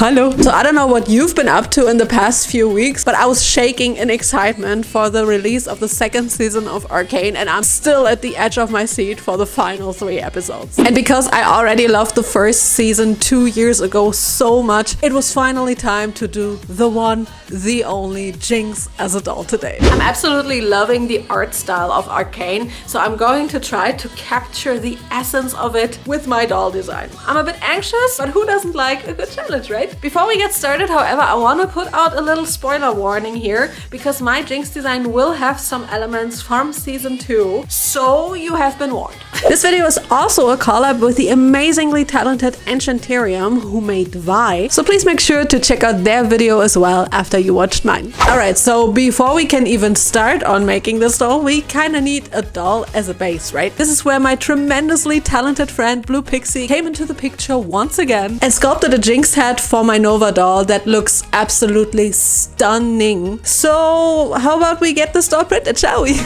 Hello. So I don't know what you've been up to in the past few weeks, but I was shaking in excitement for the release of the second season of Arcane, and I'm still at the edge of my seat for the final 3 episodes. And because I already loved the first season 2 years ago so much, it was finally time to do the one, the only Jinx as a doll today. I'm absolutely loving the art style of Arcane, so I'm going to try to capture the essence of it with my doll design. I'm a bit anxious, but who doesn't like a good challenge, right? Before we get started, however, I want to put out a little spoiler warning here, because my Jinx design will have some elements from season 2, so you have been warned. This video is also a collab with the amazingly talented Enchantarium who made Vi, so please make sure to check out their video as well after you watched mine. Alright, so before we can even start on making this doll, we kinda need a doll as a base, right? This is where my tremendously talented friend Blue Pixie came into the picture once again and sculpted a Jinx head for my Nova doll that looks absolutely stunning. So how about we get this doll printed, shall we?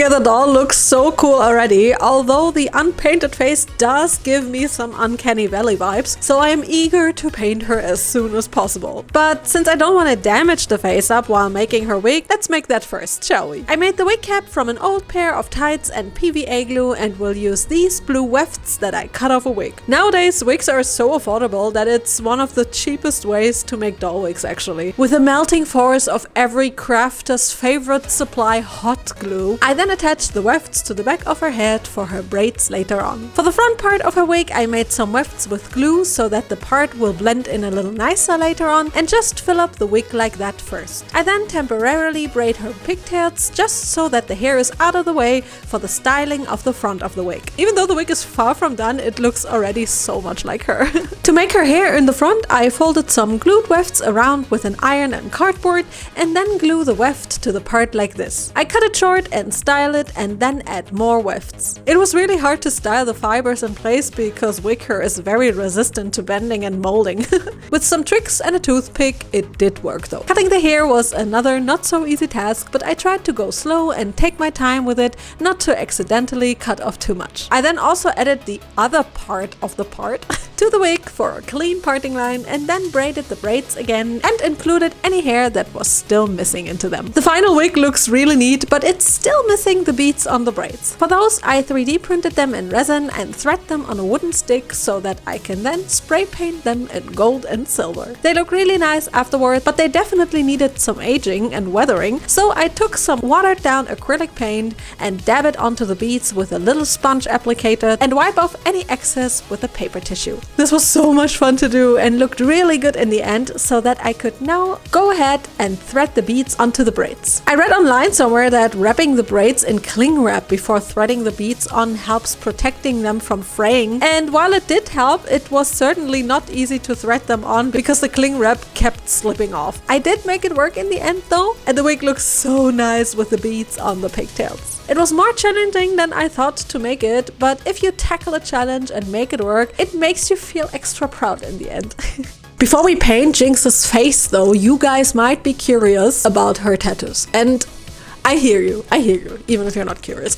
The doll looks so cool already, although the unpainted face does give me some Uncanny Valley vibes, so I am eager to paint her as soon as possible. But since I don't want to damage the face up while making her wig, let's make that first, shall we? I made the wig cap from an old pair of tights and PVA glue and will use these blue wefts that I cut off a wig. Nowadays, wigs are so affordable that it's one of the cheapest ways to make doll wigs actually. With the melting force of every crafter's favorite supply, hot glue, I then attached the wefts to the back of her head for her braids later on. For the front part of her wig, I made some wefts with glue so that the part will blend in a little nicer later on, and just fill up the wig like that first. I then temporarily braid her pigtails just so that the hair is out of the way for the styling of the front of the wig. Even though the wig is far from done, it looks already so much like her. To make her hair in the front, I folded some glued wefts around with an iron and cardboard and then glue the weft to the part like this. I cut it short and style it and then add more wefts. It was really hard to style the fibers in place because wig hair is very resistant to bending and molding. With some tricks and a toothpick, it did work though. Cutting the hair was another not so easy task, but I tried to go slow and take my time with it, not to accidentally cut off too much. I then also added the other part of the part to the wig for a clean parting line and then braided the braids again and included any hair that was still missing into them. The final wig looks really neat, but it's still missing the beads on the braids. For those, I 3D printed them in resin and thread them on a wooden stick so that I can then spray paint them in gold and silver. They look really nice afterward, but they definitely needed some aging and weathering, so I took some watered down acrylic paint and dab it onto the beads with a little sponge applicator and wipe off any excess with a paper tissue. This was so much fun to do and looked really good in the end, so that I could now go ahead and thread the beads onto the braids. I read online somewhere that wrapping the braids in cling wrap before threading the beads on helps protecting them from fraying, and while it did help, it was certainly not easy to thread them on because the cling wrap kept slipping off. I did make it work in the end though, and the wig looks so nice with the beads on the pigtails. It was more challenging than I thought to make it, but if you tackle a challenge and make it work, it makes you feel extra proud in the end. Before we paint Jinx's face though, you guys might be curious about her tattoos. And I hear you, even if you're not curious.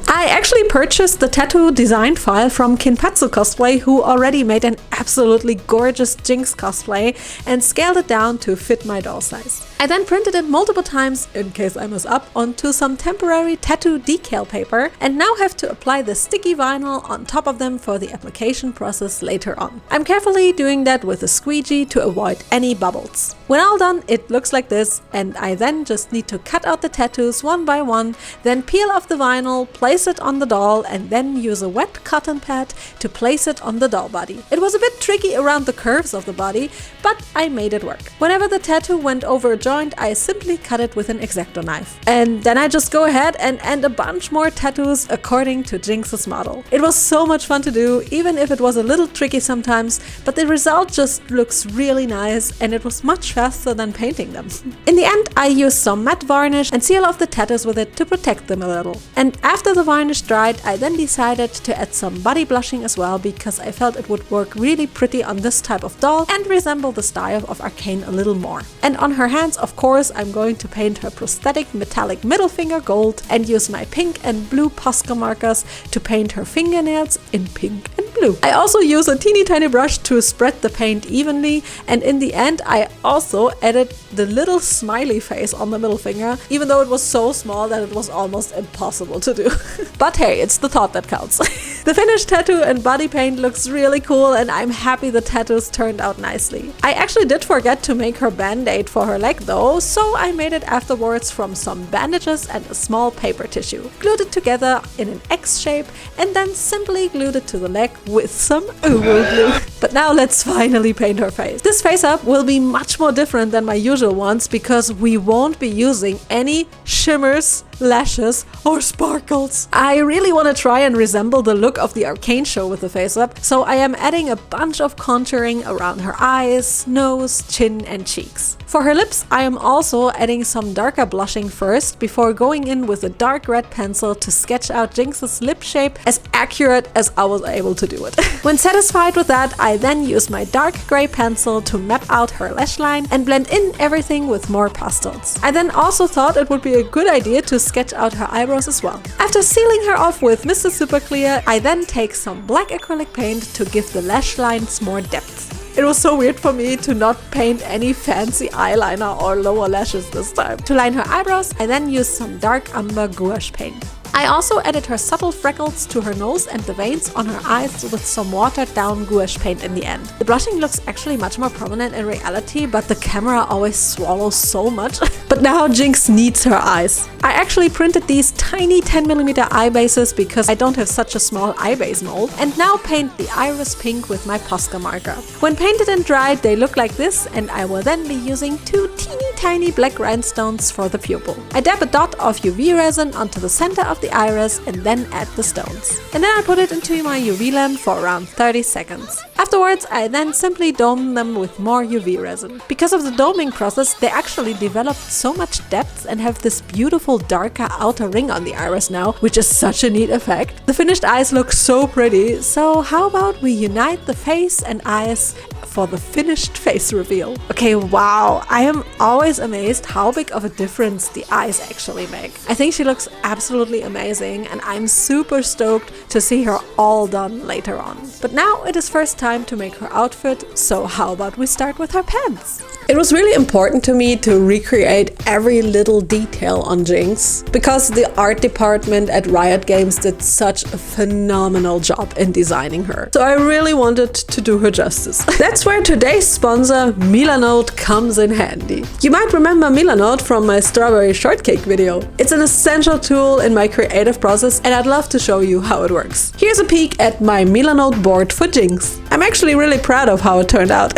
I actually purchased the tattoo design file from Kinpatsu Cosplay, who already made an absolutely gorgeous Jinx cosplay and scaled it down to fit my doll size. I then printed it multiple times, in case I mess up, onto some temporary tattoo decal paper and now have to apply the sticky vinyl on top of them for the application process later on. I'm carefully doing that with a squeegee to avoid any bubbles. When all done, it looks like this, and I then just need to cut out the tattoos one by one, then peel off the vinyl, place it on the doll, and then use a wet cotton pad to place it on the doll body. It was a bit tricky around the curves of the body, but I made it work. Whenever the tattoo went over a joint, I simply cut it with an X-Acto knife. And then I just go ahead and add a bunch more tattoos according to Jinx's model. It was so much fun to do, even if it was a little tricky sometimes, but the result just looks really nice and it was much faster than painting them. In the end, I used some matte varnish and seal off the tattoos with it to protect them a little. And after the varnish dried, I then decided to add some body blushing as well, because I felt it would work really pretty on this type of doll and resemble the style of Arcane a little more. And on her hands, of course, I'm going to paint her prosthetic metallic middle finger gold and use my pink and blue Posca markers to paint her fingernails in pink and blue. I also use a teeny tiny brush to spread the paint evenly, and in the end I also added the little smiley face on the middle finger, even though it was so small that it was almost impossible to do. But hey, it's the thought that counts. The finished tattoo and body paint looks really cool, and I'm happy the tattoos turned out nicely. I actually did forget to make her band-aid for her leg though, so I made it afterwards from some bandages and a small paper tissue. Glued it together in an X shape and then simply glued it to the leg with some OOAK glue. But now let's finally paint her face. This face up will be much more different than my usual ones because we won't be using any shimmers, lashes or sparkles. I really want to try and resemble the look of the Arcane show with the face up, so I am adding a bunch of contouring around her eyes, nose, chin and cheeks. For her lips, I am also adding some darker blushing first before going in with a dark red pencil to sketch out Jinx's lip shape as accurate as I was able to do it. When satisfied with that, I then use my dark gray pencil to map out her lash line and blend in everything with more pastels. I then also thought it would be a good idea to sketch out her eyebrows as well. After sealing her off with Mr. Super Clear, I then take some black acrylic paint to give the lash lines more depth. It was so weird for me to not paint any fancy eyeliner or lower lashes this time. To line her eyebrows, I then used some dark umber gouache paint. I also added her subtle freckles to her nose and the veins on her eyes with some watered down gouache paint in the end. The blushing looks actually much more prominent in reality, but the camera always swallows so much. But now Jinx needs her eyes. I actually printed these tiny 10mm eye bases because I don't have such a small eye base mold, and now paint the iris pink with my Posca marker. When painted and dried, they look like this, and I will then be using two teeny tiny black rhinestones for the pupil. I dab a dot of UV resin onto the center of the iris and then add the stones. And then I put it into my UV lamp for around 30 seconds. Afterwards, I then simply dome them with more UV resin. Because of the doming process, they actually developed so much depth and have this beautiful darker outer ring on the iris now, which is such a neat effect. The finished eyes look so pretty, so how about we unite the face and eyes for the finished face reveal. Okay, wow, I am always amazed how big of a difference the eyes actually make. I think she looks absolutely amazing and I'm super stoked to see her all done later on. But now it is first time to make her outfit, so how about we start with her pants? It was really important to me to recreate every little detail on Jinx, because the art department at Riot Games did such a phenomenal job in designing her. So I really wanted to do her justice. That's where today's sponsor, Milanote, comes in handy. You might remember Milanote from my strawberry shortcake video. It's an essential tool in my creative process and I'd love to show you how it works. Here's a peek at my Milanote board for Jinx. I'm actually really proud of how it turned out.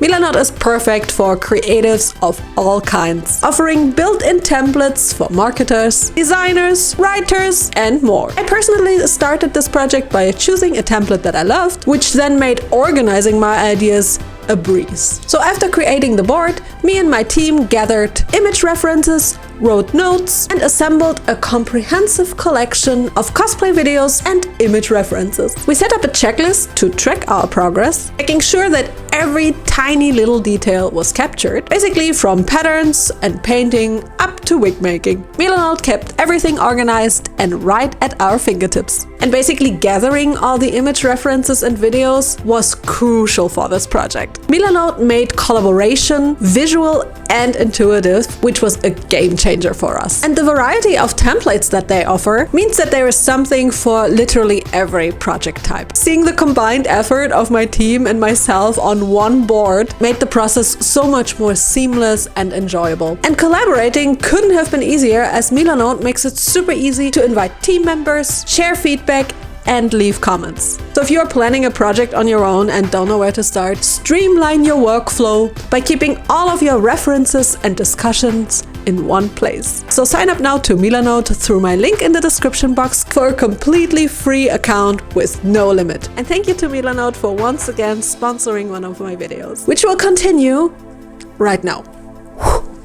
Milanote is perfect for creatives of all kinds, offering built-in templates for marketers, designers, writers, and more. I personally started this project by choosing a template that I loved, which then made organizing my ideas a breeze. So after creating the board, me and my team gathered image references, wrote notes, and assembled a comprehensive collection of cosplay videos and image references. We set up a checklist to track our progress, making sure that every tiny little detail was captured, basically from patterns and painting up to wig making. Moonlight kept everything organized and right at our fingertips. And basically gathering all the image references and videos was crucial for this project. Moonlight made collaboration visual and intuitive, which was a game changer for us. And the variety of templates that they offer means that there is something for literally every project type. Seeing the combined effort of my team and myself on one board made the process so much more seamless and enjoyable. And collaborating couldn't have been easier, as Moonlight makes it super easy to invite team members, share feedback, and leave comments. So if you're planning a project on your own and don't know where to start, streamline your workflow by keeping all of your references and discussions in one place. So sign up now to Moonlight through my link in the description box for a completely free account with no limit. And thank you to Moonlight for once again sponsoring one of my videos, which will continue right now.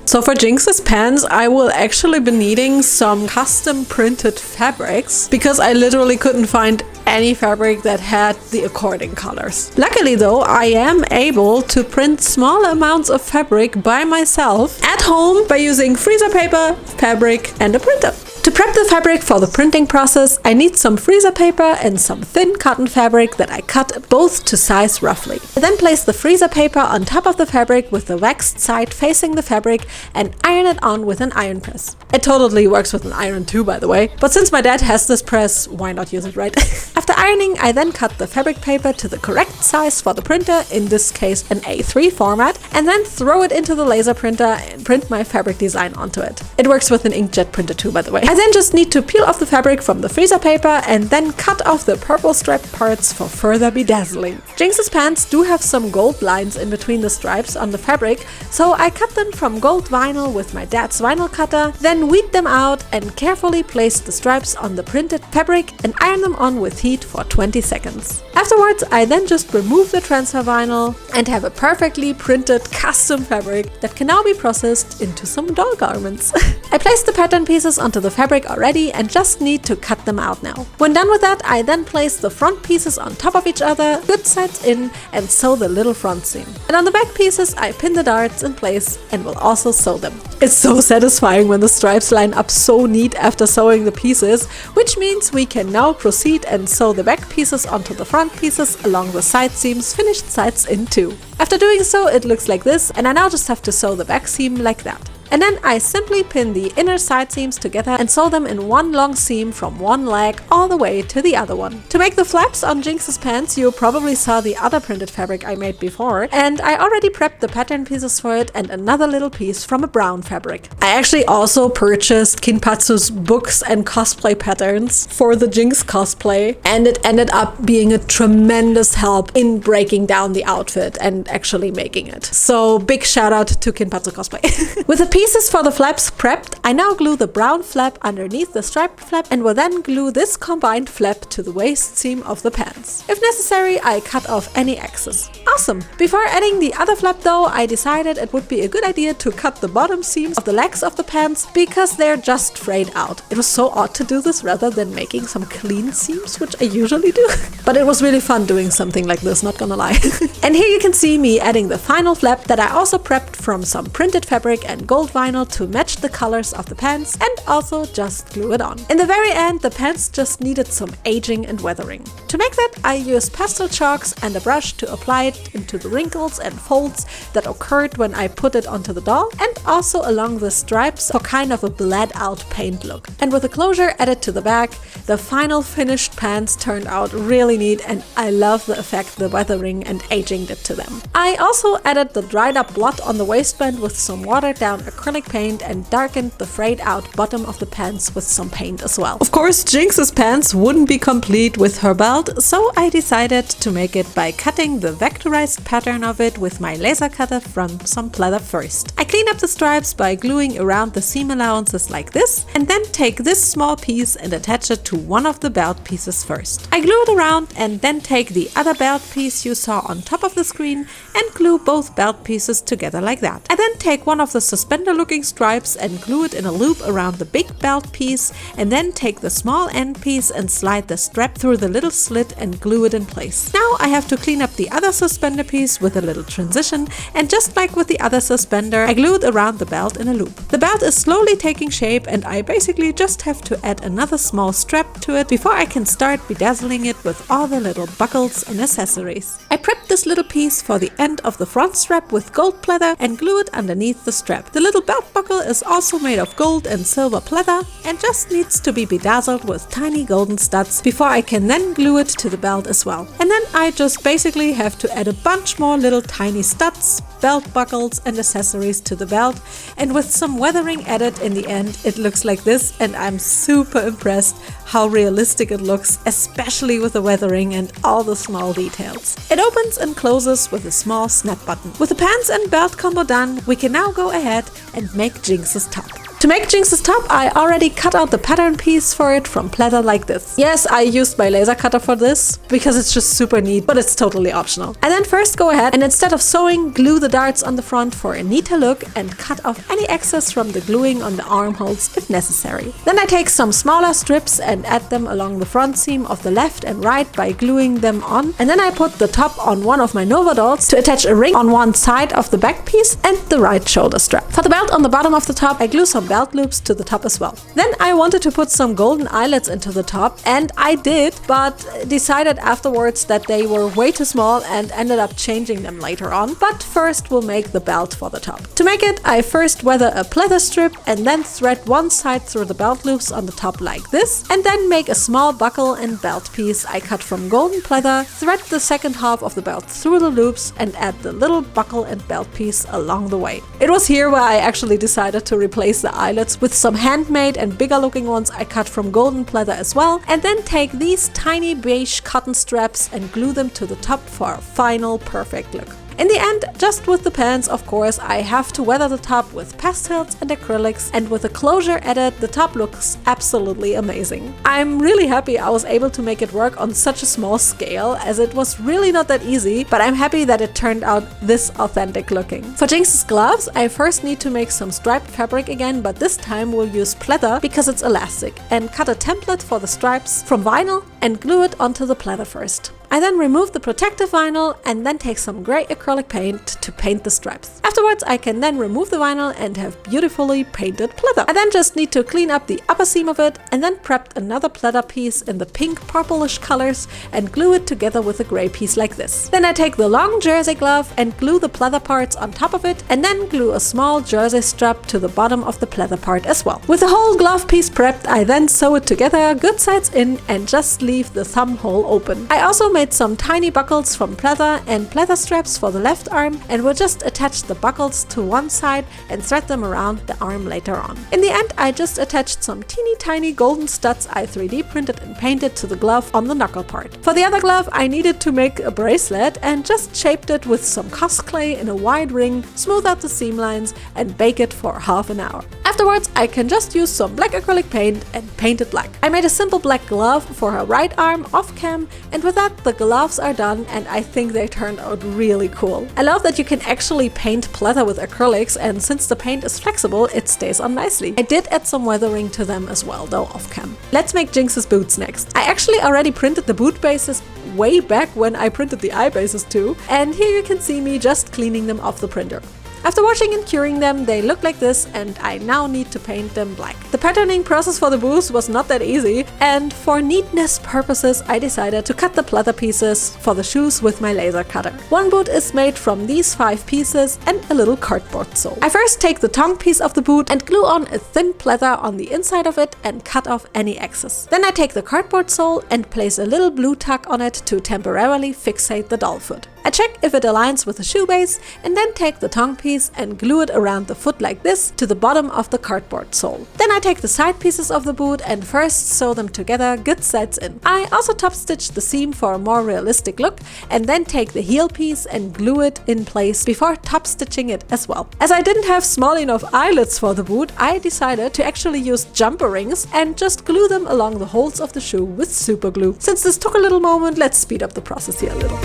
So for Jinx's pants, I will actually be needing some custom printed fabrics because I literally couldn't find any fabric that had the according colors. Luckily though, I am able to print small amounts of fabric by myself at home by using freezer paper, fabric, and a printer. To prep the fabric for the printing process, I need some freezer paper and some thin cotton fabric that I cut both to size roughly. I then place the freezer paper on top of the fabric with the waxed side facing the fabric and iron it on with an iron press. It totally works with an iron too, by the way, but since my dad has this press, why not use it, right? After ironing, I then cut the fabric paper to the correct size for the printer, in this case an A3 format, and then throw it into the laser printer and print my fabric design onto it. It works with an inkjet printer too, by the way. I then just need to peel off the fabric from the freezer paper and then cut off the purple striped parts for further bedazzling. Jinx's pants do have some gold lines in between the stripes on the fabric, so I cut them from gold vinyl with my dad's vinyl cutter, then weed them out and carefully place the stripes on the printed fabric and iron them on with heat for 20 seconds. Afterwards, I then just remove the transfer vinyl and have a perfectly printed custom fabric that can now be processed into some doll garments. I placed the pattern pieces onto the fabric already and just need to cut them out now. When done with that, I then place the front pieces on top of each other, good sides in, and sew the little front seam. And on the back pieces, I pin the darts in place and will also sew them. It's so satisfying when the stripes line up so neat after sewing the pieces, which means we can now proceed and sew the back pieces onto the front pieces along the side seams, finished sides in too. After doing so, it looks like this, and I now just have to sew the back seam like that. And then I simply pin the inner side seams together and sew them in one long seam from one leg all the way to the other one. To make the flaps on Jinx's pants, you probably saw the other printed fabric I made before, and I already prepped the pattern pieces for it and another little piece from a brown fabric. I actually also purchased Kinpatsu's books and cosplay patterns for the Jinx cosplay, and it ended up being a tremendous help in breaking down the outfit and actually making it. So big shout out to Kinpatsu cosplay. With the pieces for the flaps prepped, I now glue the brown flap underneath the striped flap and will then glue this combined flap to the waist seam of the pants. If necessary, I cut off any excess. Awesome! Before adding the other flap though, I decided it would be a good idea to cut the bottom seams of the legs of the pants because they're just frayed out. It was so odd to do this rather than making some clean seams, which I usually do. But it was really fun doing something like this, not gonna lie. And here you can see me adding the final flap that I also prepped from some printed fabric and gold vinyl to match the colors of the pants, and also just glue it on. In the very end, the pants just needed some aging and weathering. To make that, I used pastel chalks and a brush to apply it into the wrinkles and folds that occurred when I put it onto the doll, and also along the stripes for kind of a bled out paint look. And with a closure added to the back, the final finished pants turned out really neat, and I love the effect the weathering and aging did to them. I also added the dried up blood on the waistband with some watered down acrylic paint and darkened the frayed out bottom of the pants with some paint as well. Of course, Jinx's pants wouldn't be complete with her belt, so I decided to make it by cutting the vectorized pattern of it with my laser cutter from some pleather first. I clean up the stripes by gluing around the seam allowances like this, and then take this small piece and attach it to one of the belt pieces first. I glue it around and then take the other belt piece you saw on top of the screen and glue both belt pieces together like that. I then take one of the suspended suspender looking stripes and glue it in a loop around the big belt piece, and then take the small end piece and slide the strap through the little slit and glue it in place. Now I have to clean up the other suspender piece with a little transition, and just like with the other suspender, I glue it around the belt in a loop. The belt is slowly taking shape, and I basically just have to add another small strap to it before I can start bedazzling it with all the little buckles and accessories. I prepped this little piece for the end of the front strap with gold pleather and glue it underneath the strap. The little belt buckle is also made of gold and silver pleather and just needs to be bedazzled with tiny golden studs before I can then glue it to the belt as well. And then I just basically have to add a bunch more little tiny studs, belt buckles and accessories to the belt, and with some weathering added in the end, it looks like this, and I'm super impressed how realistic it looks, especially with the weathering and all the small details. It opens and closes with a small snap button. With the pants and belt combo done, we can now go ahead and make Jinx's top. To make Jinx's top, I already cut out the pattern piece for it from pleather like this. Yes, I used my laser cutter for this, because it's just super neat, but it's totally optional. I then first go ahead and instead of sewing, glue the darts on the front for a neater look and cut off any excess from the gluing on the armholes if necessary. Then I take some smaller strips and add them along the front seam of the left and right by gluing them on, and then I put the top on one of my Nova dolls to attach a ring on one side of the back piece and the right shoulder strap. For the belt on the bottom of the top, I glue some belt loops to the top as well. Then I wanted to put some golden eyelets into the top, and I did, but decided afterwards that they were way too small and ended up changing them later on. But first we'll make the belt for the top. To make it, I first weather a pleather strip and then thread one side through the belt loops on the top like this, and then make a small buckle and belt piece I cut from golden pleather, thread the second half of the belt through the loops and add the little buckle and belt piece along the way. It was here where I actually decided to replace the eyelets with some handmade and bigger looking ones I cut from golden pleather as well, and then take these tiny beige cotton straps and glue them to the top for a final perfect look. In the end, just with the pants, of course, I have to weather the top with pastels and acrylics, and with a closure added, the top looks absolutely amazing. I'm really happy I was able to make it work on such a small scale, as it was really not that easy, but I'm happy that it turned out this authentic looking. For Jinx's gloves, I first need to make some striped fabric again, but this time we'll use pleather because it's elastic, and cut a template for the stripes from vinyl and glue it onto the pleather first. I then remove the protective vinyl and then take some grey acrylic paint to paint the stripes. Afterwards, I can then remove the vinyl and have beautifully painted pleather. I then just need to clean up the upper seam of it and then prep another pleather piece in the pink purplish colors and glue it together with a grey piece like this. Then I take the long jersey glove and glue the pleather parts on top of it, and then glue a small jersey strap to the bottom of the pleather part as well. With the whole glove piece prepped, I then sew it together good sides in and just leave the thumb hole open. I also made some tiny buckles from pleather and pleather straps for the left arm, and will just attach the buckles to one side and thread them around the arm later on. In the end, I just attached some teeny tiny golden studs I 3D printed and painted to the glove on the knuckle part. For the other glove, I needed to make a bracelet and just shaped it with some cosplay in a wide ring, smooth out the seam lines and bake it for half an hour. Afterwards, I can just use some black acrylic paint and paint it black. I made a simple black glove for her right arm off cam, and with that the gloves are done, and I think they turned out really cool. I love that you can actually paint pleather with acrylics, and since the paint is flexible, it stays on nicely. I did add some weathering to them as well, though off cam. Let's make Jinx's boots next. I actually already printed the boot bases way back when I printed the eye bases too, and here you can see me just cleaning them off the printer. After washing and curing them, they look like this, and I now need to paint them black. The patterning process for the boots was not that easy, and for neatness purposes I decided to cut the pleather pieces for the shoes with my laser cutter. One boot is made from these 5 pieces and a little cardboard sole. I first take the tongue piece of the boot and glue on a thin pleather on the inside of it and cut off any excess. Then I take the cardboard sole and place a little blue tack on it to temporarily fixate the doll foot. I check if it aligns with the shoe base, and then take the tongue piece and glue it around the foot like this to the bottom of the cardboard sole. Then I take the side pieces of the boot and first sew them together good sides in. I also top stitch the seam for a more realistic look, and then take the heel piece and glue it in place before top stitching it as well. As I didn't have small enough eyelets for the boot, I decided to actually use jumper rings and just glue them along the holes of the shoe with super glue. Since this took a little moment, let's speed up the process here a little.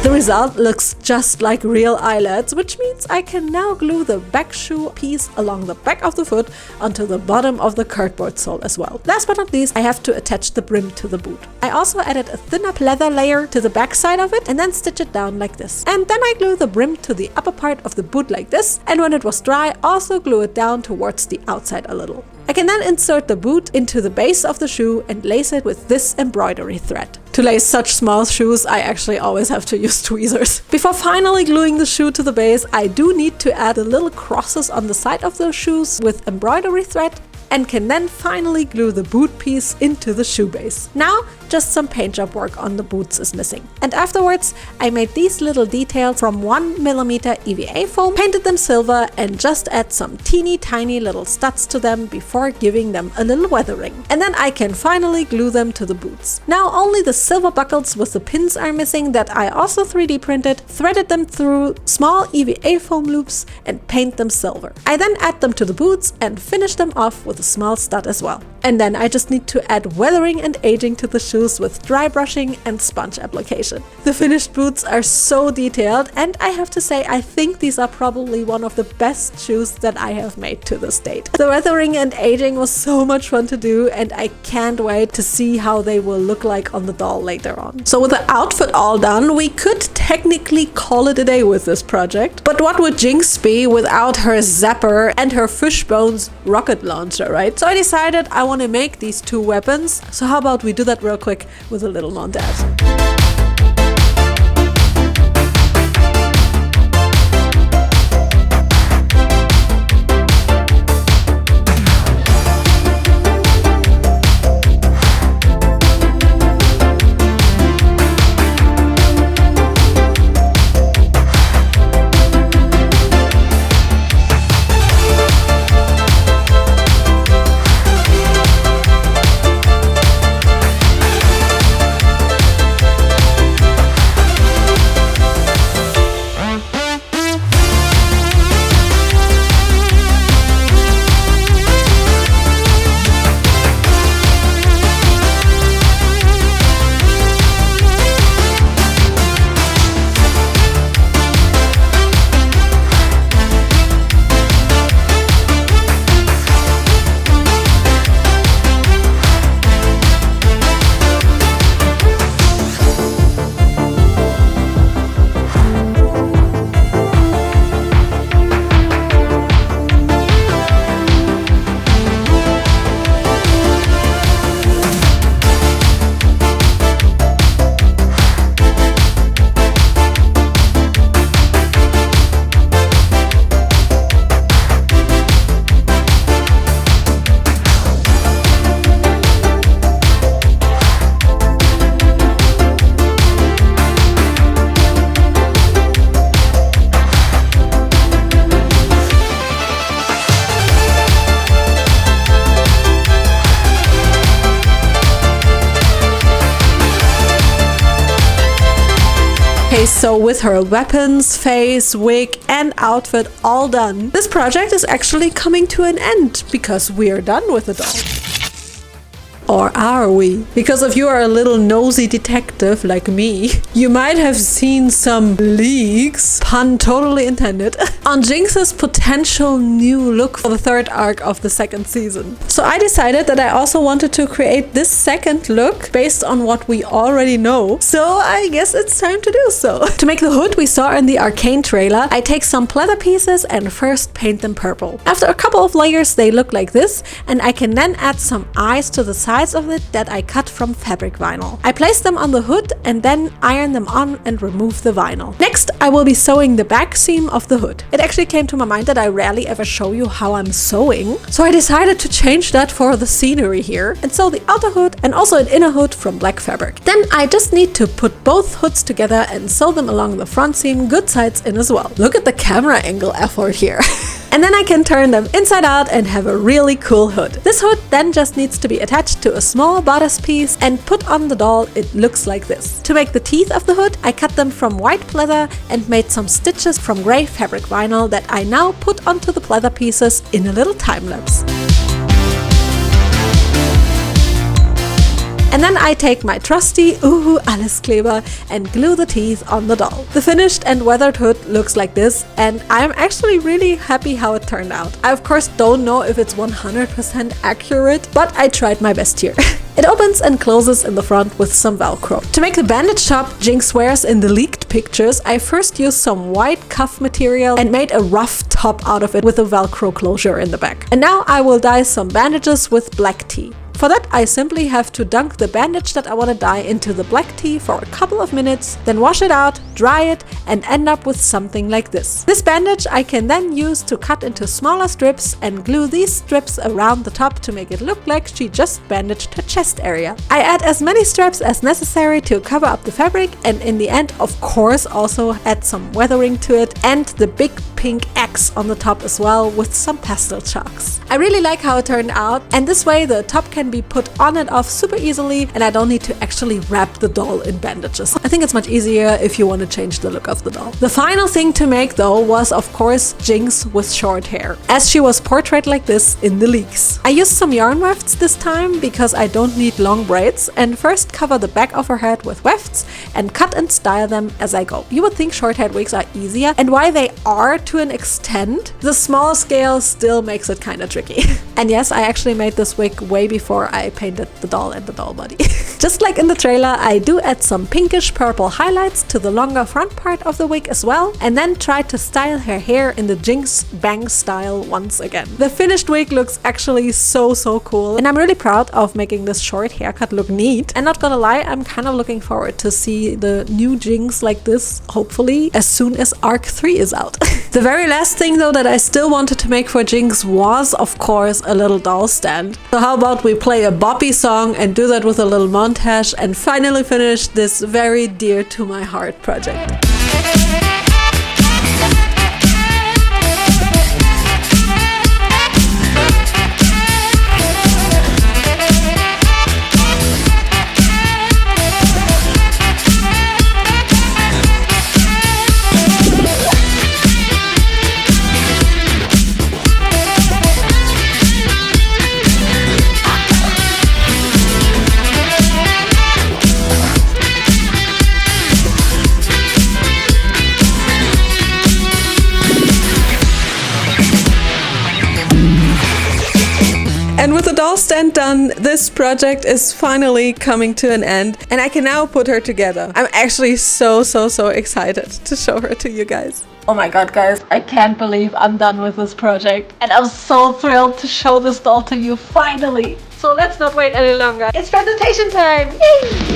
The The result looks just like real eyelets, which means I can now glue the back shoe piece along the back of the foot onto the bottom of the cardboard sole as well. Last but not least, I have to attach the brim to the boot. I also added a thinner pleather layer to the back side of it and then stitch it down like this. And then I glue the brim to the upper part of the boot like this, and when it was dry, also glue it down towards the outside a little. I can then insert the boot into the base of the shoe and lace it with this embroidery thread. To lace such small shoes, I actually always have to use tweezers. Before finally gluing the shoe to the base, I do need to add the little crosses on the side of the shoes with embroidery thread, and can then finally glue the boot piece into the shoe base. Now, just some paint job work on the boots is missing. And afterwards, I made these little details from 1mm EVA foam, painted them silver, and just add some teeny tiny little studs to them before giving them a little weathering. And then I can finally glue them to the boots. Now only the silver buckles with the pins are missing that I also 3D printed, threaded them through small EVA foam loops, and paint them silver. I then add them to the boots and finish them off with a small stud as well. And then I just need to add weathering and aging to the shoes with dry brushing and sponge application. The finished boots are so detailed, and I have to say I think these are probably one of the best shoes that I have made to this date. The weathering and aging was so much fun to do, and I can't wait to see how they will look like on the doll later on. So with the outfit all done, we could technically call it a day with this project. But what would Jinx be without her zapper and her fishbones rocket launcher, right? So I decided I want to make these two weapons. So how about we do that real quick with a little montage. Okay, so with her weapons, face, wig and outfit all done, this project is actually coming to an end because we're done with the doll. Or are we? Because if you are a little nosy detective like me, you might have seen some leaks, pun totally intended, on Jinx's potential new look for the third arc of the second season. So I decided that I also wanted to create this second look based on what we already know. So I guess it's time to do so. To make the hood we saw in the Arcane trailer, I take some pleather pieces and first paint them purple. After a couple of layers they look like this, and I can then add some eyes to the sides of it that I cut from fabric vinyl. I place them on the hood and then iron them on and remove the vinyl. Next, I will be sewing the back seam of the hood. It actually came to my mind that I rarely ever show you how I'm sewing, so I decided to change that for the scenery here and sew the outer hood and also an inner hood from black fabric. Then I just need to put both hoods together and sew them along the front seam, good sides in as well. Look at the camera angle effort here. And then I can turn them inside out and have a really cool hood. This hood then just needs to be attached to a small bodice piece and put on the doll. It looks like this. To make the teeth of the hood, I cut them from white pleather and made some stitches from gray fabric vinyl that I now put onto the pleather pieces in a little time lapse. And then I take my trusty Alleskleber and glue the teeth on the doll. The finished and weathered hood looks like this, and I'm actually really happy how it turned out. I of course don't know if it's 100% accurate, but I tried my best here. It opens and closes in the front with some Velcro. To make the bandage top Jinx wears in the leaked pictures, I first used some white cuff material and made a rough top out of it with a Velcro closure in the back. And now I will dye some bandages with black tea. For that, I simply have to dunk the bandage that I want to dye into the black tea for a couple of minutes, then wash it out, dry it, and end up with something like this. This bandage I can then use to cut into smaller strips and glue these strips around the top to make it look like she just bandaged her chest area. I add as many straps as necessary to cover up the fabric, and in the end, of course, also add some weathering to it and the big pink X on the top as well with some pastel chalks. I really like how it turned out, and this way the top can be put on and off super easily, and I don't need to actually wrap the doll in bandages. I think it's much easier if you want to change the look of the doll. The final thing to make though was of course Jinx with short hair, as she was portrayed like this in the leaks. I used some yarn wefts this time because I don't need long braids, and first cover the back of her head with wefts and cut and style them as I go. You would think short haired wigs are easier, and while they are to an extent, the small scale still makes it kind of tricky. And yes, I actually made this wig way before I painted the doll and the doll body. Just like in the trailer, I do add some pinkish purple highlights to the longer front part of the wig as well, and then try to style her hair in the Jinx bang style once again. The finished wig looks actually so cool, and I'm really proud of making this short haircut look neat. And not gonna lie, I'm kind of looking forward to see the new Jinx like this, hopefully as soon as Arc 3 is out. The very last thing though that I still wanted to make for Jinx was of course a little doll stand. So how about we play a boppy song and do that with a little montage and finally finish this very dear to my heart project. And with the doll stand done, this project is finally coming to an end, and I can now put her together. I'm actually so excited to show her to you guys. Oh my god, guys, I can't believe I'm done with this project, and I'm so thrilled to show this doll to you finally. So let's not wait any longer. It's presentation time! Yay!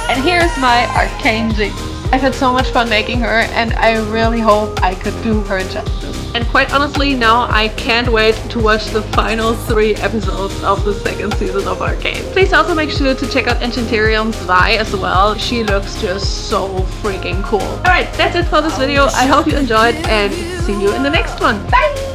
And here's my Arcane Jinx. I've had so much fun making her, and I really hope I could do her justice. And quite honestly, now I can't wait to watch the final 3 episodes of the 2nd season of Arcane. Please also make sure to check out Enchanterium's Vi as well. She looks just so freaking cool. Alright, that's it for this video. I hope you enjoyed, and see you in the next one. Bye!